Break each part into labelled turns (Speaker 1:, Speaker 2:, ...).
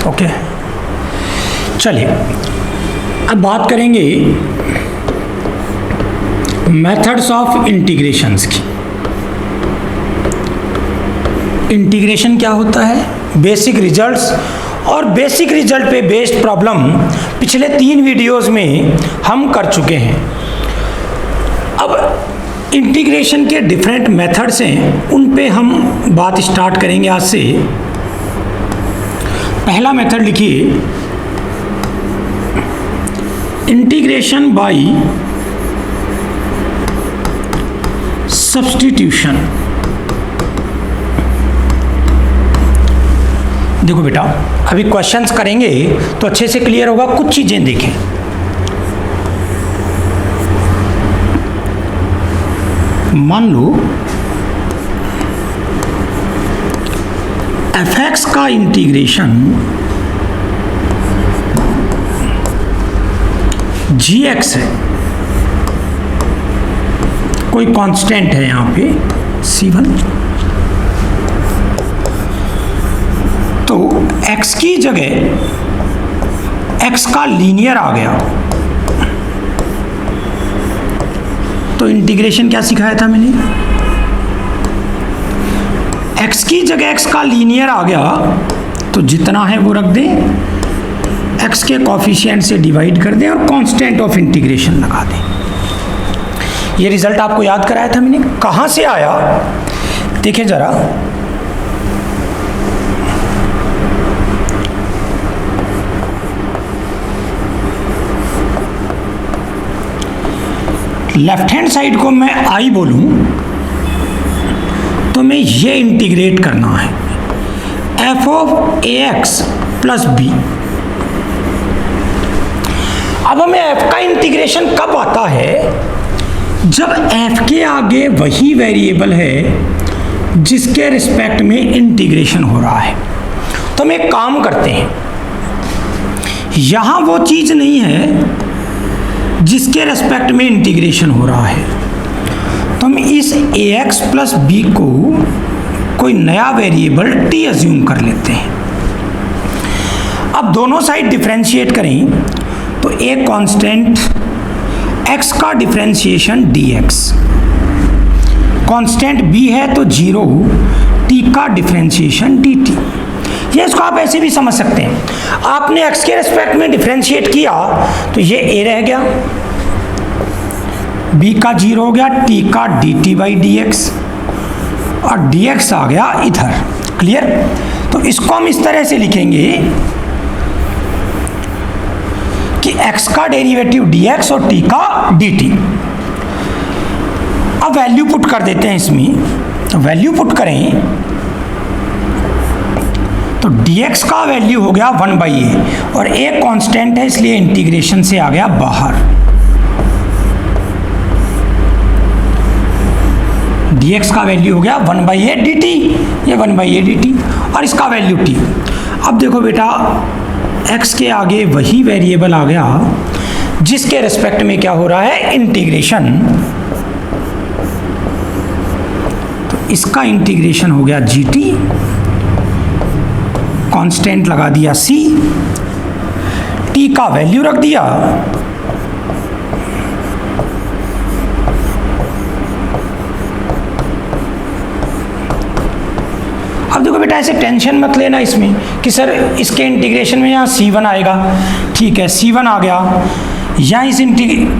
Speaker 1: Okay, चलिए अब बात करेंगे मेथड्स ऑफ इंटीग्रेशंस की। इंटीग्रेशन क्या होता है, बेसिक रिजल्ट्स, और बेसिक रिजल्ट पे बेस्ड प्रॉब्लम पिछले 3 वीडियोस में हम कर चुके हैं। अब इंटीग्रेशन के डिफरेंट मेथड्स हैं, उन पे हम बात स्टार्ट करेंगे आज से। पहला मेथड लिखिए, इंटीग्रेशन बाय सब्स्टिट्यूशन। देखो बेटा, अभी क्वेश्चंस करेंगे तो अच्छे से क्लियर होगा। कुछ चीजें देखें, मान लो fx का इंटीग्रेशन gx है, कोई कांस्टेंट है यहां पे c1, तो x की जगह x का लीनियर आ गया, तो इंटीग्रेशन क्या सिखाया था मैंने, x की जगह x का लीनियर आ गया तो जितना है वो रख दें, x के कॉफिशिएंट से डिवाइड कर दें और कांस्टेंट ऑफ इंटीग्रेशन लगा दें। ये रिजल्ट आपको याद कराया था मैंने, कहां से आया देखिए जरा। लेफ्ट हैंड साइड को मैं आई बोलूं तो मैं ये इंटीग्रेट करना है F of A X plus B. अब हमें एफ का इंटीग्रेशन कब आता है, जब एफ के आगे वही वेरिएबल है जिसके रिस्पेक्ट में इंटीग्रेशन हो रहा है। तो हम एक काम करते हैं, यहां वो चीज नहीं है जिसके रेस्पेक्ट में इंटीग्रेशन हो रहा है, तो हम इस ax प्लस बी को कोई नया वेरिएबल t अज्यूम कर लेते हैं। अब दोनों साइड डिफरेंशिएट करें तो एक कांस्टेंट x का डिफरेंशिएशन dx, कांस्टेंट b है तो 0, t का डिफरेंशिएशन dt। ये इसको आप ऐसे भी समझ सकते हैं, आपने x के रेस्पेक्ट में डिफरेंशिएट किया तो ये a रह गया, b का 0 हो गया, t का dt बाई dx और dx आ गया इधर। क्लियर? तो इसको हम इस तरह से लिखेंगे कि x का डेरिवेटिव dx और t का dt। अब वैल्यू पुट कर देते हैं इसमें, तो वैल्यू पुट करें तो dx का वैल्यू हो गया 1/a और a कांस्टेंट है इसलिए इंटीग्रेशन से आ गया बाहर। dx का वैल्यू हो गया 1/a dt, ये 1/a dt और इसका वैल्यू t। अब देखो बेटा, x के आगे वही वेरिएबल आ गया जिसके रिस्पेक्ट में क्या हो रहा है, इंटीग्रेशन। तो इसका इंटीग्रेशन हो गया gt, कांस्टेंट लगा दिया c, t का वैल्यू रख दिया, अब देखो बेटा ऐसे टेंशन मत लेना इसमें कि सर इसके इंटीग्रेशन में यहाँ c1 आएगा। ठीक है, c1 आ गया, यहाँ इस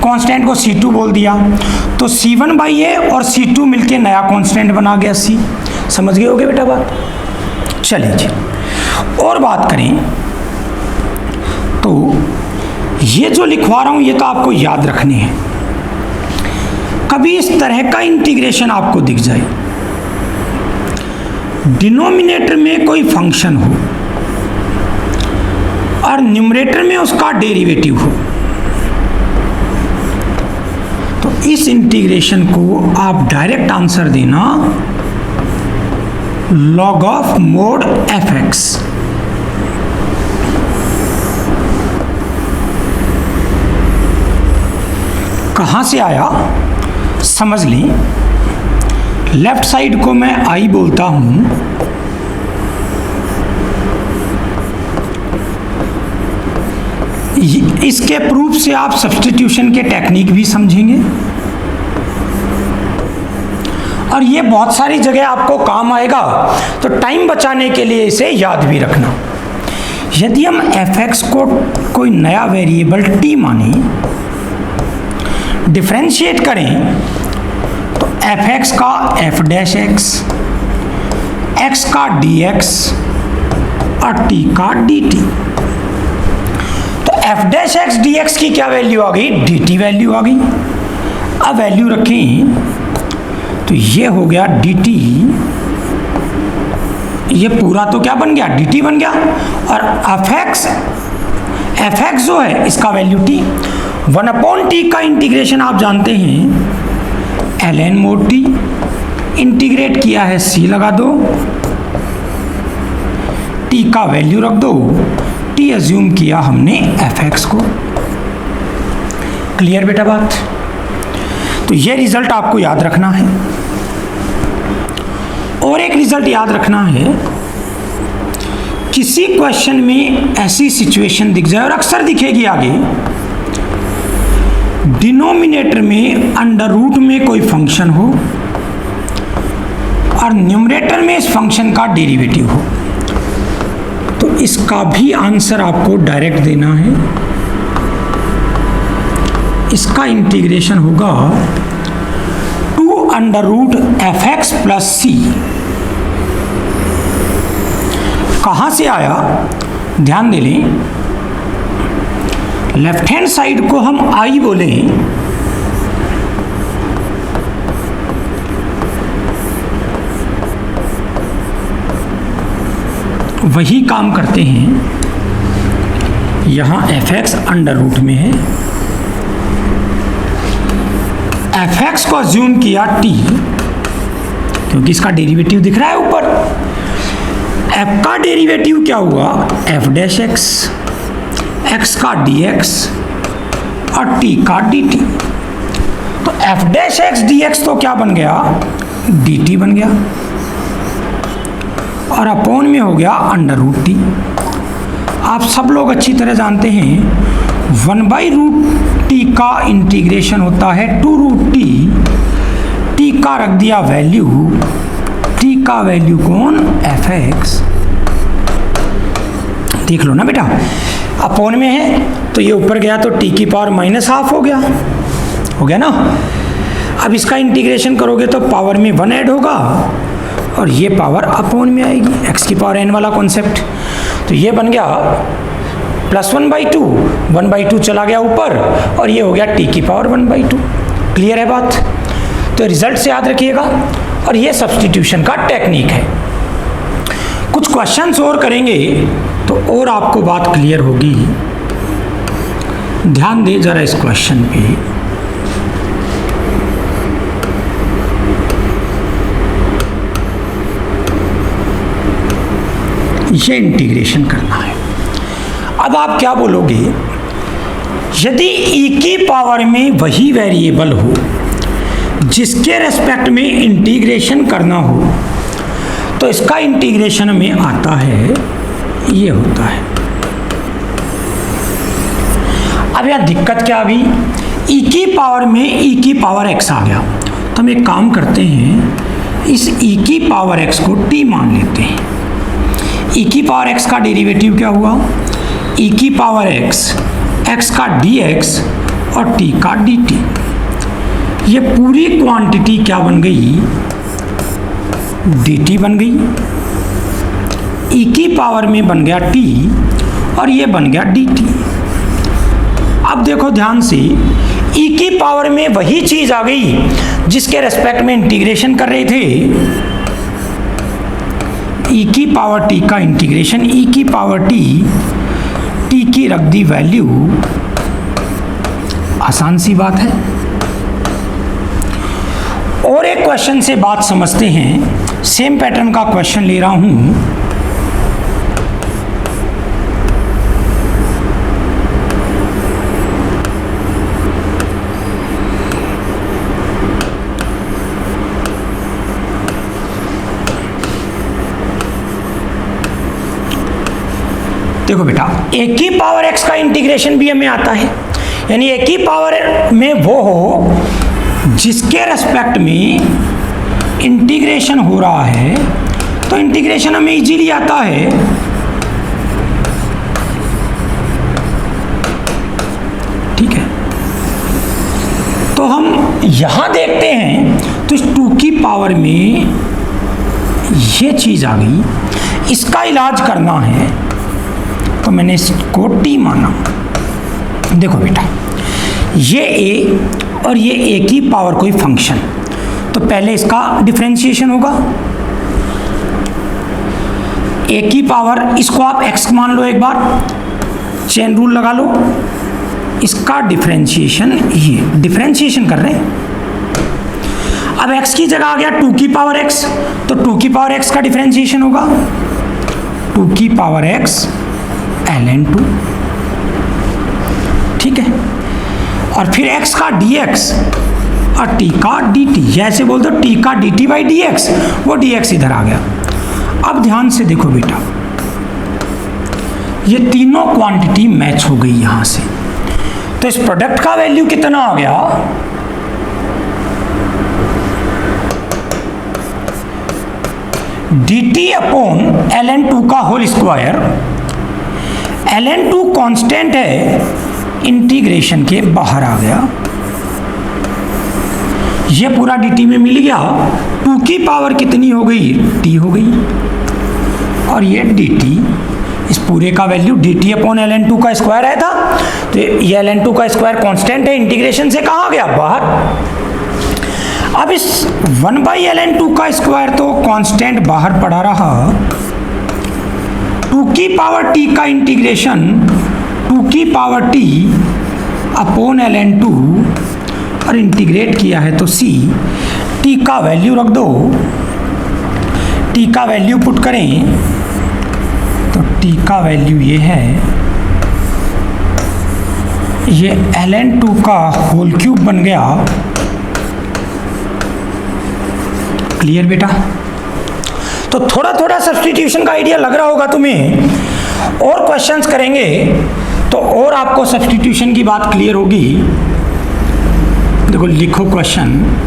Speaker 1: कांस्टेंट को c2 बोल दिया तो c1/a और c2 मिलके नया कांस्टेंट बना गया c। समझ गए होगे बेटा बात? चलिए जी, और बात करें तो ये जो लिखवा रहा हूं ये तो आपको याद रखने हैं। कभी इस तरह का इंटीग्रेशन आपको दिख जाए, डिनोमिनेटर में कोई फंक्शन हो और न्यूमरेटर में उसका डेरिवेटिव हो, तो इस इंटीग्रेशन को आप डायरेक्ट आंसर देना log ऑफ मोड fx। कहां से आया समझ लें, लेफ्ट साइड को मैं i बोलता हूं इसके प्रूफ से आप सब्स्टिट्यूशन के टेक्निक भी समझेंगे और ये बहुत सारी जगह आपको काम आएगा। तो टाइम बचाने के लिए इसे याद भी रखना। यदि हम f(x) को कोई नया वेरिएबल t माने, डिफरेंशिएट करें तो f(x) का f'(x), x का dx और t का dt। तो f'(x) dx की क्या वैल्यू आ गई? dt वैल्यू आ गई। अब वैल्यू रखें तो ये हो गया dt, ये पूरा तो क्या बन गया? dt बन गया। और f(x) जो है इसका वैल्यू t। 1/t का इंटीग्रेशन आप जानते हैं ln mod t, इंटीग्रेट किया है c लगा दो, t का वैल्यू रख दो, t अज्यूम किया हमने f(x) को। क्लियर बेटा बात? तो ये रिजल्ट आपको याद रखना है। और एक रिजल्ट याद रखना है, किसी क्वेश्चन में ऐसी सिचुएशन दिख जाए और अक्सर दिखेगी आगे, डिनोमिनेटर में अंडर रूट में कोई फंक्शन हो और न्यूमरेटर में इस फंक्शन का डेरिवेटिव हो, तो इसका भी आंसर आपको डायरेक्ट देना है। इसका इंटीग्रेशन होगा 2√f(x) + c। कहां से आया? ध्यान दे लें, लेफ्ट हैंड साइड को हम i बोलें, वही काम करते हैं। यहां f(x) अंडर रूट में है, f(x) को अज्यूम किया t, क्योंकि इसका डेरिवेटिव दिख रहा है ऊपर। f का डेरिवेटिव क्या हुआ? f'(x), x का dx और t का dt। तो f'(x) dx तो क्या बन गया? dt बन गया और अपॉन में हो गया अंडर रूट t। आप सब लोग अच्छी तरह जानते हैं 1/√t का इंटीग्रेशन होता है 2√t। t का रख दिया वैल्यू, t का वैल्यू कौन? f(x). देख लो ना बेटा, अपॉन में है तो ये ऊपर गया तो t की पावर -½ हो गया ना। अब इसका इंटीग्रेशन करोगे तो पावर में 1 ऐड होगा और ये पावर अपॉन में आएगी, x की पावर n वाला कॉन्सेप्ट। तो ये बन गया +1/2, 1/2 चला गया ऊपर और ये हो गया t की पावर 1/2। क्लियर है बात? तो रिजल्ट से याद रखिएगा और ये सब्स्टिट्यूशन का टेक्निक है। कुछ क्वेश्चंस और करेंगे तो और आपको बात क्लियर होगी। ध्यान दे जरा इस क्वेश्चन पे। ये इंटीग्रेशन करना है। अब आप क्या बोलोगे? यदि e की पावर में वही वेरिएबल हो जिसके रेस्पेक्ट में इंटीग्रेशन करना हो, तो इसका इंटीग्रेशन में आता है, ये होता है। अब यह दिक्कत क्या आ गई? e की पावर में e की पावर x आ गया, तो हम एक काम करते हैं, इस e की पावर x को t मान लेते हैं। e की पावर x का डेरिवेटिव क्या हुआ? e की पावर x, x का dx और t का dt। ये पूरी क्वांटिटी क्या बन गई? dt बन गई। e की पावर में बन गया t और ये बन गया dt। अब देखो ध्यान से, e की पावर में वही चीज आ गई जिसके रेस्पेक्ट में इंटीग्रेशन कर रहे थे। e की पावर t का इंटीग्रेशन, e की पावर t, t की रख दी वैल्यू, आसान सी बात है। और एक क्वेश्चन से बात समझते हैं, सेम पैटर्न का क्वेश्चन ले रहा हूं। देखो बेटा, ए की पावर एक्स का इंटीग्रेशन भी हमें आता है, यानी ए की पावर में वो हो जिसके रेस्पेक्ट में इंटीग्रेशन हो रहा है, तो इंटीग्रेशन हमें इजीली आता है। ठीक है, तो हम यहां देखते हैं तो इस 2 की पावर में ये चीज आ गई, इसका इलाज करना है तो मैंने इसको टी माना। देखो बेटा, ये ए और ये ए की पावर कोई फंक्शन, तो पहले इसका डिफरेंशिएशन होगा। ए की पावर, इसको आप एक्स मान लो, एक बार चेन रूल लगा लो, इसका डिफरेंशिएशन, ये डिफरेंशिएशन कर रहे हैं। अब x की जगह आ गया 2 की पावर x, तो 2 की पावर x का डिफरेंशिएशन होगा 2 की पावर x ln2। ठीक है, और फिर x का dx और t का dt, जैसे बोल दो t का dt बाई dx, वो dx इधर आ गया। अब ध्यान से देखो बेटा, ये तीनों क्वांटिटी मैच हो गई यहां से, तो इस प्रोडक्ट का वैल्यू कितना आ गया, dt अपॉन ln2 का होल स्क्वायर। ln2 कांस्टेंट है, इंटीग्रेशन के बाहर आ गया, ये पूरा dt में मिल गया। 2 की पावर कितनी हो गई, t हो गई, और ये dt, इस पूरे का वैल्यू dt अपॉन ln2 का स्क्वायर आया था, तो ये ln2 का स्क्वायर कांस्टेंट है, इंटीग्रेशन से कहाँ गया, बाहर। अब इस 1/ln2 का स्क्वायर तो कांस्टेंट बाहर पड़ा रहा, 2 की पावर t का इंटीग्रेशन 2 की पावर t अपॉन ln2, और इंटीग्रेट किया है तो c, t का वैल्यू रख दो, t का वैल्यू पुट करें तो t का वैल्यू ये है, ये ln2 का होल क्यूब बन गया। क्लियर बेटा? तो थोड़ा थोड़ा सब्स्टिट्यूशन का आइडिया लग रहा होगा तुम्हें, और क्वेश्चंस करेंगे तो और आपको सब्स्टिट्यूशन की बात क्लियर होगी। देखो, लिखो क्वेश्चन,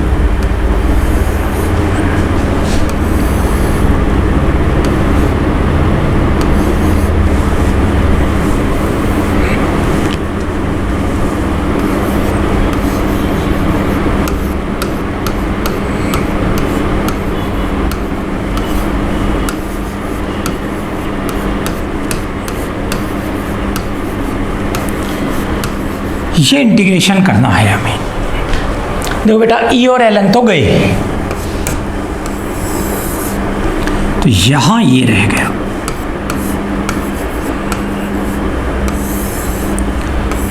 Speaker 1: ये इंटीग्रेशन करना है हमें। देखो बेटा, ई और ln तो गए, तो यहां ये रह गया,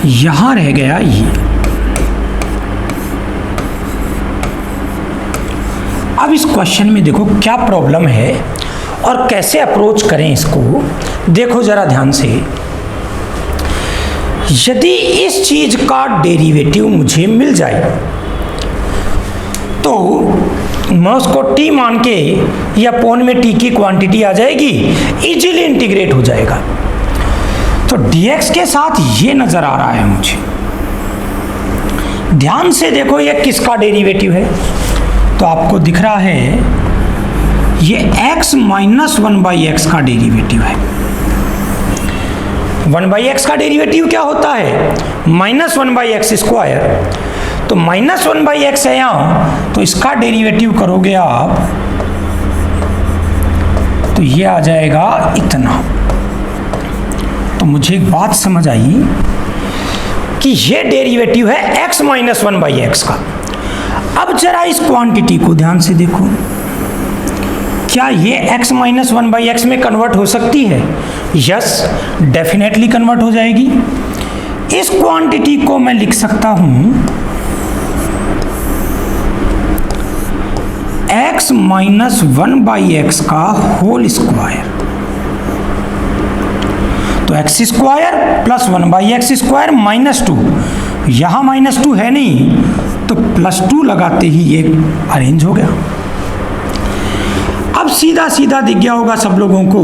Speaker 1: यहां रह गया ये। अब इस क्वेश्चन में देखो क्या प्रॉब्लम है और कैसे अप्रोच करें इसको, देखो जरा ध्यान से। यदि इस चीज का डेरिवेटिव मुझे मिल जाए तो मैं उसको t मान के, या अपॉन में t की क्वांटिटी आ जाएगी, इजीली इंटीग्रेट हो जाएगा। तो dx के साथ ये नजर आ रहा है मुझे, ध्यान से देखो ये किसका डेरिवेटिव है, तो आपको दिख रहा है ये x माइनस 1/x का डेरिवेटिव है। 1/x का डेरिवेटिव क्या होता है, माइनस 1/x स्क्वायर, तो माइनस 1/x है यहाँ, तो इसका डेरिवेटिव करोगे आप तो ये आ जाएगा इतना। तो मुझे एक बात समझ आई कि ये डेरिवेटिव है x माइनस 1/x का। अब जरा इस क्वांटिटी को ध्यान से देखो, क्या ये x माइनस 1/x में कन्वर्ट हो सकती है? यस, डेफिनेटली कन्वर्ट हो जाएगी। इस क्वांटिटी को मैं लिख सकता हूं x माइनस 1/x का होल स्क्वायर, तो x square plus 1/x square minus 2, यहां माइनस 2 है नहीं तो प्लस 2 लगाते ही ये अरेंज हो गया। अब सीधा सीधा दिख गया होगा सब लोगों को,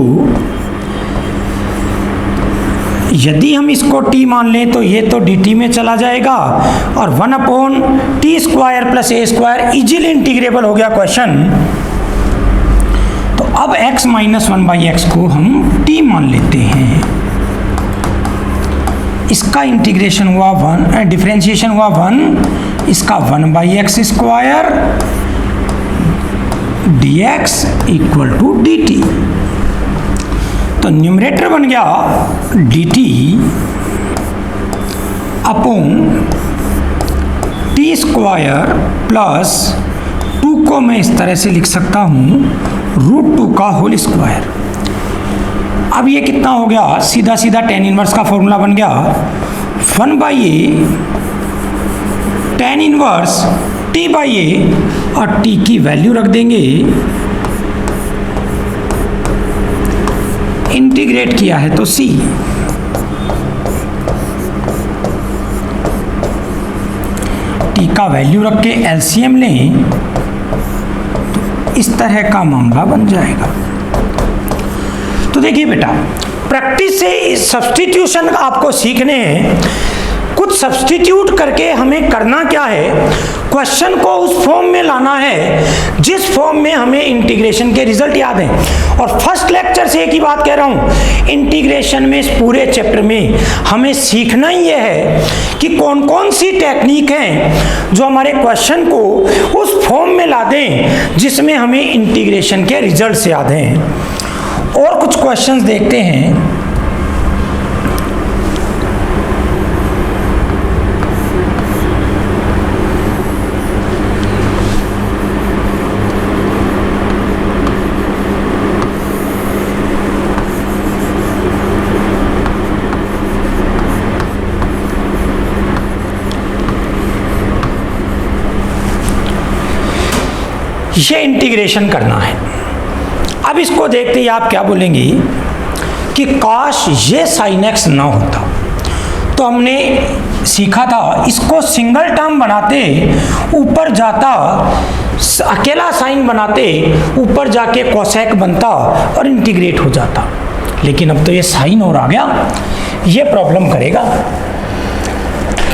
Speaker 1: यदि हम इसको t मान लें तो ये तो dt में चला जाएगा और 1/t² plus a² easily integrable हो गया क्वेश्चन। तो अब x माइनस 1/x को हम t मान लेते हैं। इसका इंटीग्रेशन हुआ 1, डिफरेंशिएशन हुआ 1, इसका 1/x² dx equal to dt। तो न्यूमरेटर बन गया dt अपॉन t² प्लस 2 को मैं इस तरह से लिख सकता हूँ √2 का होल स्क्वायर। अब ये कितना हो गया, सीधा सीधा tan इनवर्स का फॉर्मूला बन गया 1/a tan इनवर्स t/a और t की वैल्यू रख देंगे। इंटीग्रेट किया है तो c, t का वैल्यू रख के एलसीएम लें तो इस तरह का मामला बन जाएगा। तो देखिए बेटा, प्रैक्टिस से सब्स्टिट्यूशन आपको सीखने हैं। कुछ सब्स्टिट्यूट करके हमें करना क्या है, क्वेश्चन को उस फॉर्म में लाना है जिस फॉर्म में हमें इंटीग्रेशन के रिजल्ट याद हैं। और फर्स्ट लेक्चर से एक ही बात कह रहा हूं, इंटीग्रेशन में इस पूरे चैप्टर में हमें सीखना ही यह है कि कौन कौन सी टेक्निक हैं जो हमारे क्वेश्चन को उस फॉर्म में ला दें जिसमें हमें इंटीग्रेशन के रिजल्ट याद हैं। और कुछ क्वेश्चंस देखते हैं। ये इंटीग्रेशन करना है। अब इसको देखते ही आप क्या बोलेंगे कि काश ये sin x ना होता। तो हमने सीखा था इसको सिंगल टर्म बनाते ऊपर जाता, अकेला साइन बनाते ऊपर जाके कोसेक बनता और इंटीग्रेट हो जाता। लेकिन अब तो ये साइन और आ गया, ये प्रॉब्लम करेगा।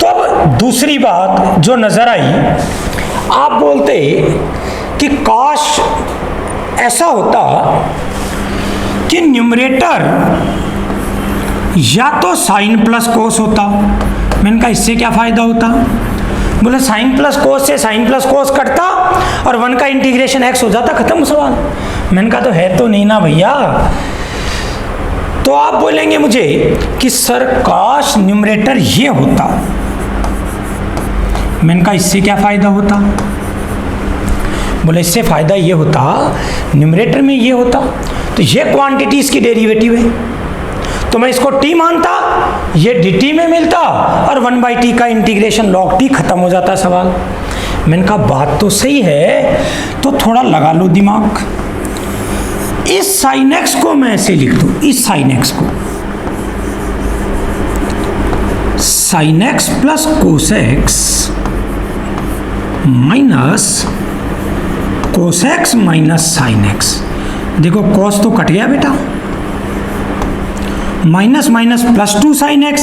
Speaker 1: तो अब दूसरी बात जो नजर आई, आप बोलते कि काश ऐसा होता कि न्यूमरेटर या तो साइन प्लस कोस होता। मैंने कहा इससे क्या फायदा होता, बोले साइन प्लस कोस से साइन प्लस कोस कटता और 1 का इंटीग्रेशन x हो जाता, खत्म सवाल। मैंने कहा तो है तो नहीं ना भैया। तो आप बोलेंगे मुझे कि सर काश न्यूमरेटर ये होता। मैंने कहा इससे क्या फायदा होता, बोले इससे फायदा ये होता, न्यूमरेटर में ये होता तो ये क्वांटिटी इसकी डेरिवेटिव है, तो मैं इसको t मानता, ये dt में मिलता और 1/t का इंटीग्रेशन log t खत्म हो जाता सवाल। मैंने कहा बात तो सही है, तो थोड़ा लगा लो दिमाग। इस sin x को मैं ऐसे लिख दूं, इस sin x को sin x plus cos x minus cos x minus sine x। देखो cos तो कट गया बेटा, minus minus plus 2 sine x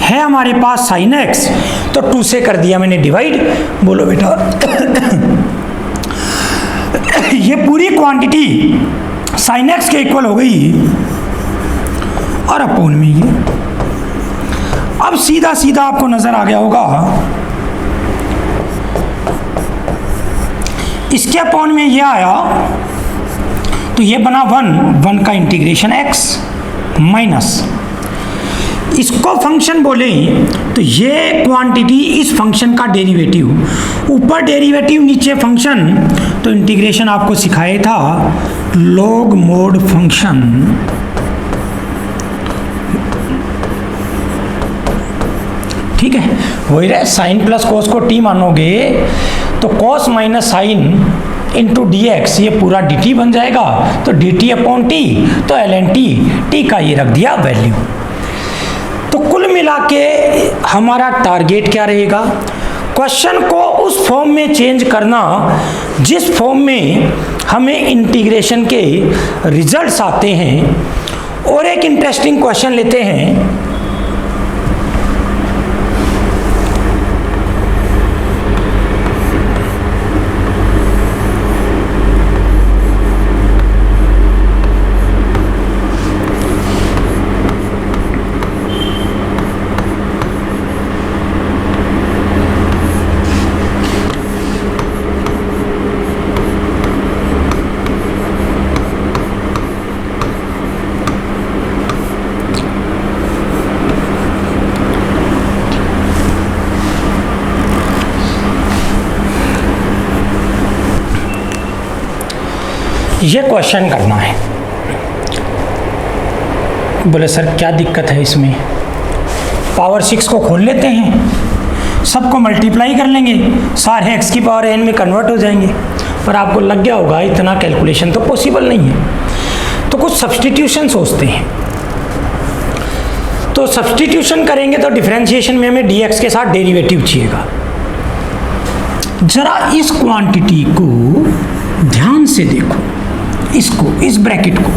Speaker 1: है हमारे पास साइन x, तो 2 से कर दिया मैंने डिवाइड। बोलो बेटा ये पूरी क्वांटिटी साइन x के इक्वल हो गई और अपोन में ये। अब सीधा सीधा आपको नजर आ गया होगा, इसके अपोन में ये आया तो ये बना 1 का इंटीग्रेशन x माइनस, इसको फंक्शन बोले तो ये क्वांटिटी इस फंक्शन का डेरिवेटिव, ऊपर डेरिवेटिव नीचे फंक्शन। तो इंटीग्रेशन आपको सिखाया था लॉग मोड फंक्शन। ठीक है, वही रहे, साइन प्लस कोस को t मानोगे तो cos minus sine into D x, ये पूरा डी टी बन जाएगा। तो डी टी अपॉन टी, तो एल एन टी, टी का ये रख दिया वैल्यू। तो कुल मिला के हमारा टारगेट क्या रहेगा, क्वेश्चन को उस फॉर्म में चेंज करना जिस फॉर्म में हमें इंटीग्रेशन के रिजल्ट्स आते हैं। और एक इंटरेस्टिंग क्वेश्चन लेते हैं, ये क्वेश्चन करना है। बोले सर क्या दिक्कत है इसमें, पावर 6 को खोल लेते हैं, सबको मल्टीप्लाई कर लेंगे, सारे x की पावर n में कन्वर्ट हो जाएंगे। पर आपको लग गया होगा इतना कैलकुलेशन तो पॉसिबल नहीं है, तो कुछ सब्स्टिट्यूशन सोचते हैं। तो सब्स्टिट्यूशन करेंगे तो डिफरेंशिएशन में हमें dx के साथ डेरिवेटिव चाहिएगा। जरा इस क्वांटिटी को ध्यान से देखो, इसको, इस ब्रैकेट को,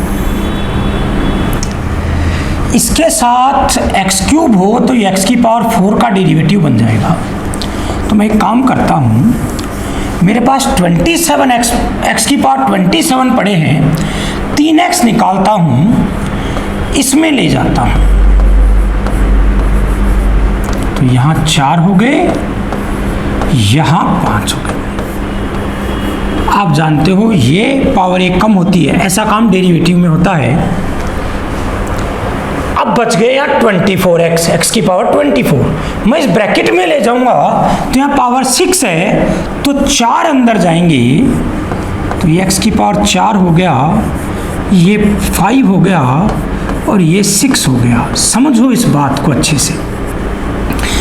Speaker 1: इसके साथ x क्यूब हो तो x की पावर 4 का डेरिवेटिव बन जाएगा। तो मैं एक काम करता हूँ, मेरे पास 27 x की पावर 27 पड़े हैं, 3x निकालता हूँ, इसमें ले जाता हूँ, तो यहाँ 4 हो गए, यहाँ 5 हो गए। आप जानते हो ये पावर 1 कम होती है, ऐसा काम डेरिवेटिव में होता है। अब बच गए यार 24x, x की पावर 24। मैं इस ब्रैकेट में ले जाऊंगा तो यहाँ पावर 6 है, तो 4 अंदर जाएंगे, तो ये x की पावर 4 हो गया, ये 5 हो गया और ये 6 हो गया। समझो इस बात को अच्छे से।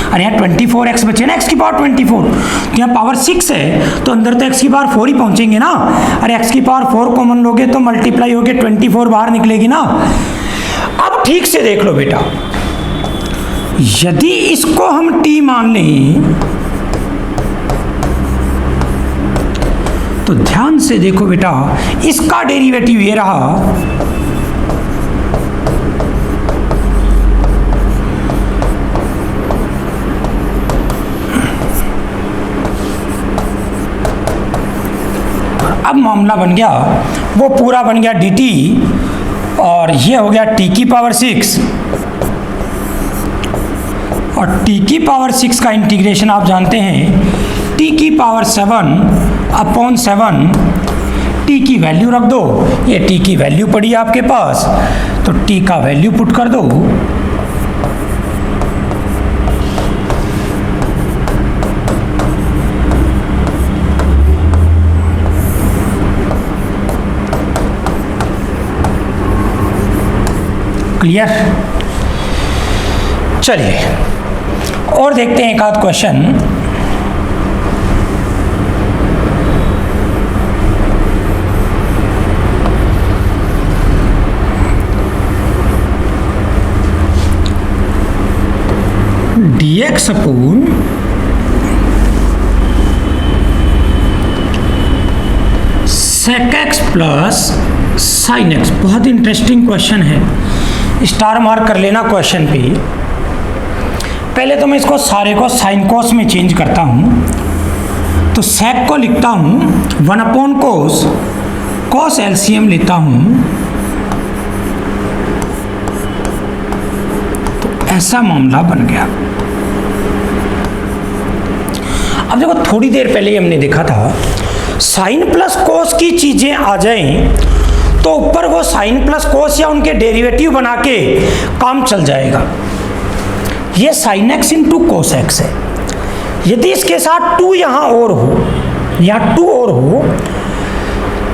Speaker 1: अरे यहाँ 24x बचे ना, x की पावर 24, तो यहाँ पावर 6 है, तो अंदर तो x की पावर 4 ही पहुंचेंगे ना। अरे x की पावर 4 कॉमन लोगे तो मल्टीप्लाई होके 24 बाहर निकलेगी ना। अब ठीक से देख लो बेटा, यदि इसको हम t मान लें तो ध्यान से देखो बेटा, इसका डेरिवेटिव ये रहा, अब मामला बन गया, वो पूरा बन गया dt और ये हो गया t की पावर 6, और t की पावर 6 का इंटीग्रेशन आप जानते हैं t की पावर 7/7, t की वैल्यू रख दो, ये t की वैल्यू पड़ी है आपके पास, तो t का वैल्यू पुट कर दो, क्लियर। चलिए और देखते हैं एक आध question. dx upon sec x plus sin x, बहुत इंटरेस्टिंग क्वेश्चन है, स्टार मार्क कर लेना क्वेश्चन पे। पहले तो मैं इसको सारे को साइन कोस में चेंज करता हूँ, तो सेक को लिखता हूँ 1/कोस, कोस एलसीएम लेता हूँ, तो ऐसा मामला बन गया। अब देखो थोड़ी देर पहले ही हमने देखा था, साइन प्लस कोस की चीजें आ जाएं तो ऊपर वो साइन प्लस कोस या उनके डेरिवेटिव बना के काम चल जाएगा। ये sine x into cos x है। यदि इसके साथ 2 यहाँ और हो या 2 और हो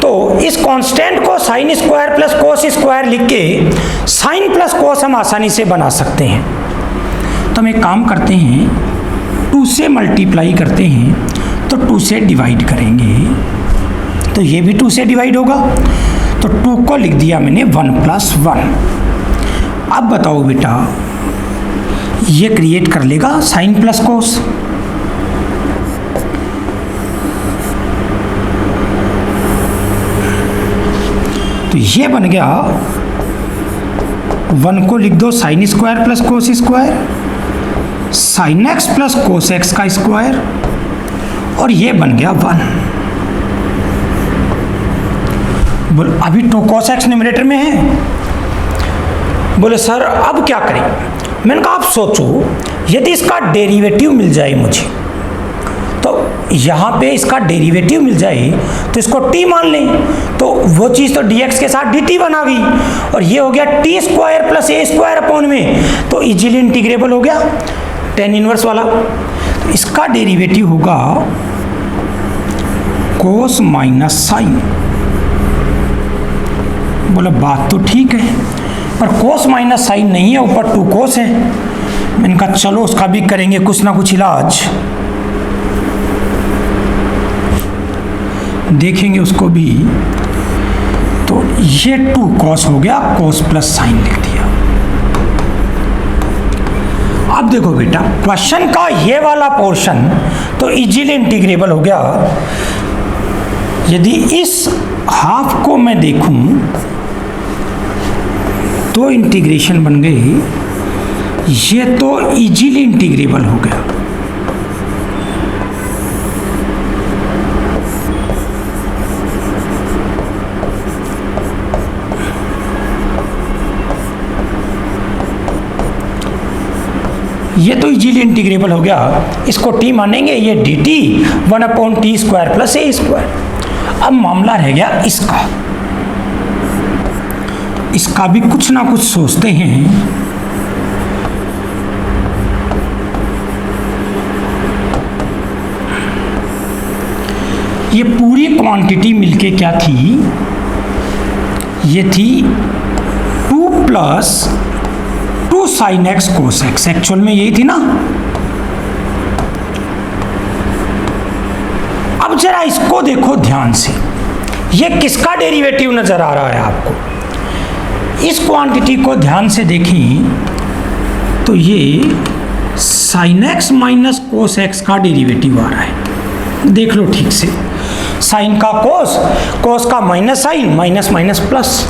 Speaker 1: तो इस कांस्टेंट को sine square plus cos square लिख के साइन प्लस कोस हम आसानी से बना सकते हैं। तो हम एक काम करते हैं, 2 से मल्टीप्लाई करते हैं तो 2 से डिवाइड करेंगे, तो ये भी 2 से डिवाइड होगा, तो 2 को लिख दिया मैंने 1+1। अब बताओ बेटा, ये क्रिएट कर लेगा साइन प्लस कोस, तो ये बन गया 1 को लिख दो sine square plus cos square, sine x plus cos x का स्क्वायर, और ये बन गया 1। बोले अभी 2 cos x न्यूमरेटर में है। बोले सर अब क्या करें? मैंने कहा आप सोचो, यदि इसका डेरिवेटिव मिल जाए मुझे, तो यहाँ पे इसका डेरिवेटिव मिल जाए तो इसको t मान लें, तो वो चीज़ तो dx के साथ dt बना गई, और ये हो गया t square plus a square upon में, तो इजीली इंटीग्रेबल हो गया tan इनवर्स वाला। तो इसका डेरिवेटिव होगा कोस माइनस साइन, बोला बात तो ठीक है, पर कोस माइनस साइन नहीं है, ऊपर 2 कोस है। मैंने कहा चलो उसका भी करेंगे कुछ ना कुछ इलाज, देखेंगे उसको भी। तो ये 2 कॉस हो गया, कोस प्लस साइन लिख दिया। अब देखो बेटा क्वेश्चन का ये वाला पोर्शन तो इजीली इंटीग्रेबल हो गया। यदि इस हाफ को मैं देखूं तो इंटीग्रेशन बन गई, ये तो इजीली इंटीग्रेबल हो गया। ये तो इजीली इंटीग्रेबल हो गया, इसको t मानेंगे, ये dt 1/t² प्लस a²। अब मामला रह गया इसका भी कुछ ना कुछ सोचते हैं। ये पूरी क्वांटिटी मिलके क्या थी, ये थी 2 + 2 sin x cos x, actual में यही थी ना। अब जरा इसको देखो ध्यान से, ये किसका डेरिवेटिव नजर आ रहा है आपको? इस क्वांटिटी को ध्यान से देखें तो ये sin x minus cos x का डेरिवेटिव आ रहा है। देख लो ठीक से, साइन का कोस, कोस का minus sine, minus minus plus.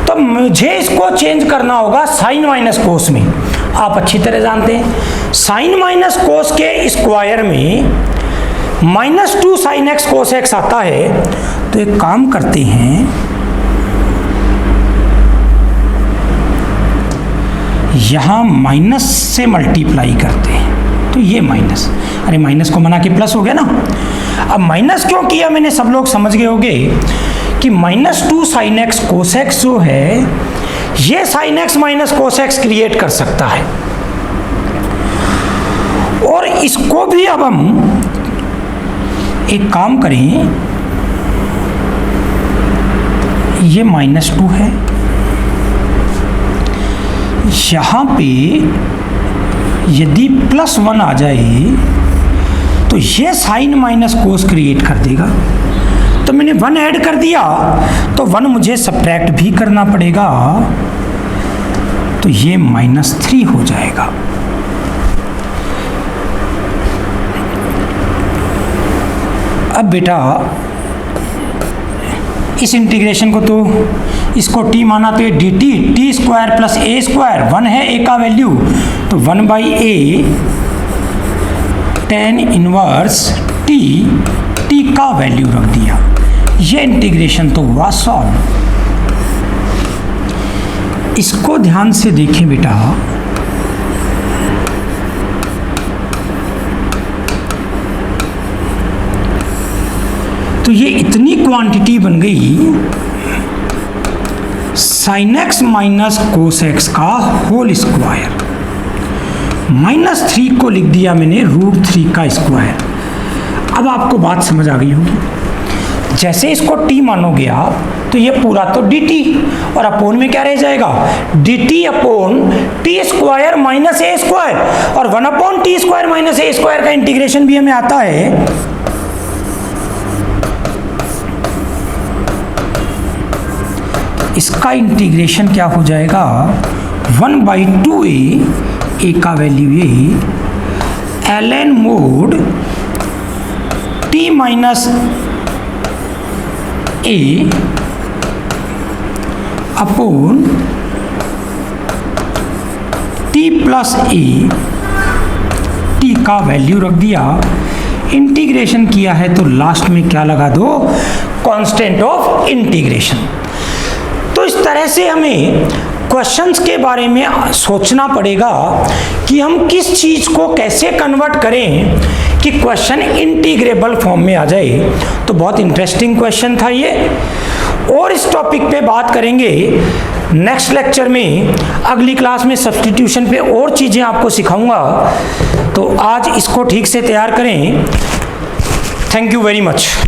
Speaker 1: तो मुझे इसको चेंज करना होगा साइन माइनस कोस में। आप अच्छी तरह जानते हैं साइन माइनस कोस के स्क्वायर में -2 sin x cos x आता है। तो एक काम करते हैं, यहां माइनस से मल्टीप्लाई करते हैं, तो ये माइनस, अरे माइनस को मना के प्लस हो गया ना। अब माइनस क्यों किया मैंने, सब लोग समझ गए होंगे कि -2 sin x cos x जो है ये sin x minus cos x create कर सकता है। और इसको भी अब हम एक काम करें, ये -2 है, यहां पे यदि +1 आ जाए तो ये साइन माइनस कोस क्रिएट कर देगा। तो मैंने 1 ऐड कर दिया, तो 1 मुझे सब्ट्रैक्ट भी करना पड़ेगा, तो ये -3 हो जाएगा। अब बेटा इस इंटीग्रेशन को तो इसको t माना तो ये dt t² प्लस a², 1 है a का वैल्यू, तो 1/a tan इनवर्स t का वैल्यू रख दिया। ये इंटीग्रेशन तो हुआ सॉल्व। इसको ध्यान से देखें बेटा, तो ये इतनी क्वांटिटी बन गई sin x minus cos x का होल स्क्वायर, -3 को लिख दिया मैंने √3 का स्क्वायर। अब आपको बात समझ आ गई होगी, जैसे इसको t मानोगे आप तो ये पूरा तो dt और अपोन में क्या रह जाएगा, dt upon t² minus a², और 1/t² माइनस a² का इंटीग्रेशन भी हमें आता है। इसका इंटीग्रेशन क्या हो जाएगा, 1/2a, a का वैल्यू ये ln mode t minus a upon t plus a, t का वैल्यू रख दिया, इंटीग्रेशन किया है तो लास्ट में क्या लगा दो, कांस्टेंट ऑफ इंटीग्रेशन। तो इस तरह से हमें क्वेश्चंस के बारे में सोचना पड़ेगा कि हम किस चीज़ को कैसे कन्वर्ट करें कि क्वेश्चन इंटीग्रेबल फॉर्म में आ जाए। तो बहुत इंटरेस्टिंग क्वेश्चन था ये, और इस टॉपिक पे बात करेंगे नेक्स्ट लेक्चर में। अगली क्लास में सब्स्टिट्यूशन पे और चीज़ें आपको सिखाऊंगा, तो आज इसको ठीक से तैयार करें। Thank you very much.